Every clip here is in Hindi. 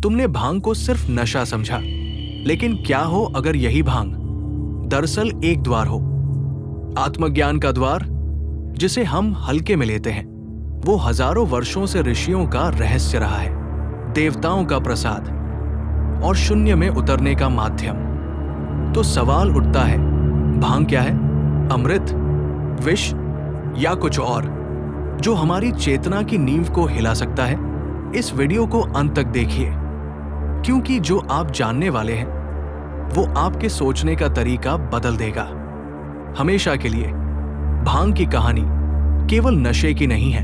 तुमने भांग को सिर्फ नशा समझा, लेकिन क्या हो अगर यही भांग दरअसल एक द्वार हो, आत्मज्ञान का द्वार, जिसे हम हल्के में लेते हैं। वो हजारों वर्षों से ऋषियों का रहस्य रहा है, देवताओं का प्रसाद और शून्य में उतरने का माध्यम। तो सवाल उठता है, भांग क्या है? अमृत, विष या कुछ और जो हमारी चेतना की नींव को हिला सकता है? इस वीडियो को अंत तक देखिए, क्योंकि जो आप जानने वाले हैं वो आपके सोचने का तरीका बदल देगा हमेशा के लिए। भांग की कहानी केवल नशे की नहीं है।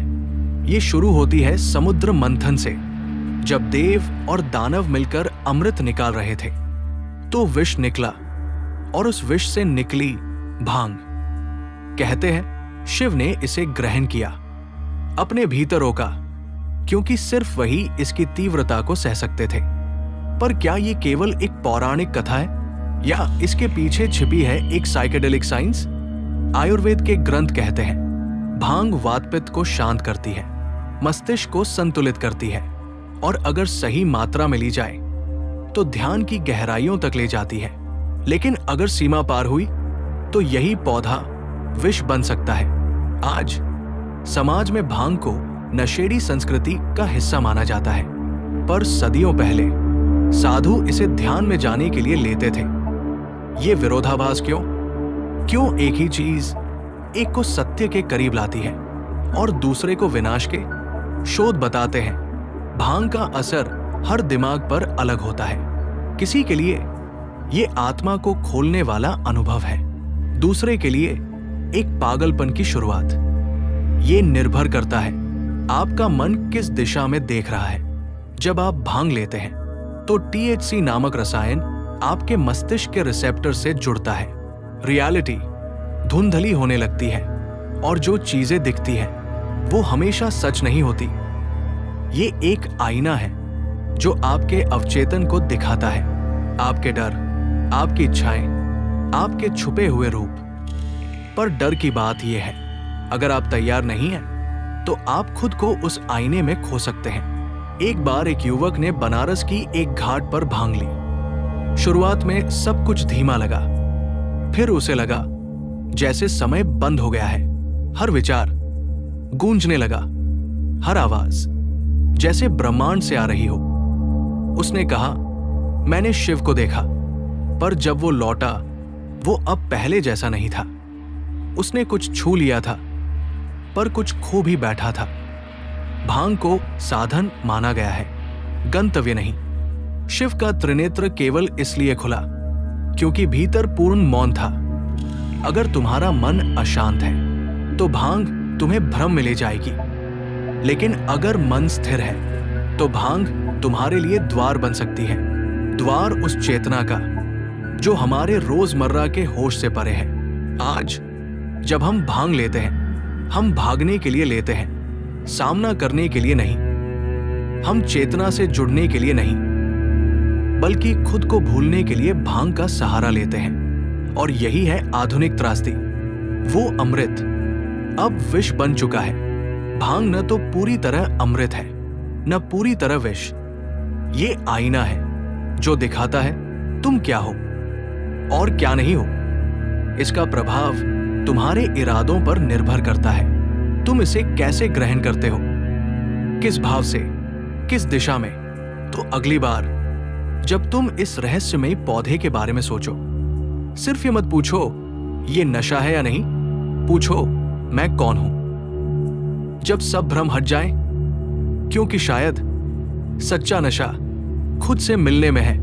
ये शुरू होती है समुद्र मंथन से, जब देव और दानव मिलकर अमृत निकाल रहे थे। तो विष निकला और उस विष से निकली भांग। कहते हैं शिव ने इसे ग्रहण किया, अपने भीतर रोका, क्योंकि सिर्फ वही इसकी तीव्रता को सह सकते थे। पर क्या ये केवल एक पौराणिक कथा है या इसके पीछे छिपी है एक साइकेडेलिक साइंस? आयुर्वेद के ग्रंथ कहते हैं भांग वातपित्त को शांत करती है, मस्तिष्क को संतुलित करती है और अगर सही मात्रा में ली जाए तो ध्यान की गहराइयों तक ले जाती है। लेकिन अगर सीमा पार हुई तो यही पौधा विष बन सकता है। आज समाज में भांग को नशेड़ी संस्कृति का हिस्सा माना जाता है, पर सदियों पहले साधु इसे ध्यान में जाने के लिए लेते थे। ये विरोधाभास क्यों? क्यों एक ही चीज एक को सत्य के करीब लाती है और दूसरे को विनाश के? शोध बताते हैं भांग का असर हर दिमाग पर अलग होता है। किसी के लिए ये आत्मा को खोलने वाला अनुभव है, दूसरे के लिए एक पागलपन की शुरुआत। ये निर्भर करता है आपका मन किस दिशा में देख रहा है। जब आप भांग लेते हैं तो THC नामक रसायन आपके मस्तिष्क के रिसेप्टर से जुड़ता है। रियलिटी धुंधली होने लगती है और जो चीजें दिखती हैं वो हमेशा सच नहीं होती। ये एक आईना है जो आपके अवचेतन को दिखाता है, आपके डर, आपकी इच्छाएं, आपके छुपे हुए रूप। पर डर की बात यह है, अगर आप तैयार नहीं हैं तो आप खुद को उस आईने में खो सकते हैं। एक बार एक युवक ने बनारस की एक घाट पर भांग ली। शुरुआत में सब कुछ धीमा लगा, फिर उसे लगा जैसे समय बंद हो गया है। हर विचार गूंजने लगा, हर आवाज जैसे ब्रह्मांड से आ रही हो। उसने कहा, मैंने शिव को देखा, पर जब वो लौटा वो अब पहले जैसा नहीं था। उसने कुछ छू लिया था, पर कुछ खो भी बैठा था। भांग को साधन माना गया है, गंतव्य नहीं। शिव का त्रिनेत्र केवल इसलिए खुला क्योंकि भीतर पूर्ण मौन था। अगर तुम्हारा मन अशांत है तो भांग तुम्हें भ्रम में ले जाएगी, लेकिन अगर मन स्थिर है तो भांग तुम्हारे लिए द्वार बन सकती है। द्वार उस चेतना का जो हमारे रोजमर्रा के होश से परे है। आज जब हम भांग लेते हैं, हम भागने के लिए लेते हैं, सामना करने के लिए नहीं। हम चेतना से जुड़ने के लिए नहीं, बल्कि खुद को भूलने के लिए भांग का सहारा लेते हैं। और यही है आधुनिक त्रासदी। वो अमृत अब विष बन चुका है। भांग न तो पूरी तरह अमृत है, न पूरी तरह विष। ये आईना है जो दिखाता है तुम क्या हो और क्या नहीं हो। इसका प्रभाव तुम्हारे इरादों पर निर्भर करता है। तुम इसे कैसे ग्रहण करते हो, किस भाव से, किस दिशा में। तो अगली बार जब तुम इस रहस्यमयी पौधे के बारे में सोचो, सिर्फ ये मत पूछो ये नशा है या नहीं, पूछो मैं कौन हूं। जब सब भ्रम हट जाए, क्योंकि शायद सच्चा नशा खुद से मिलने में है।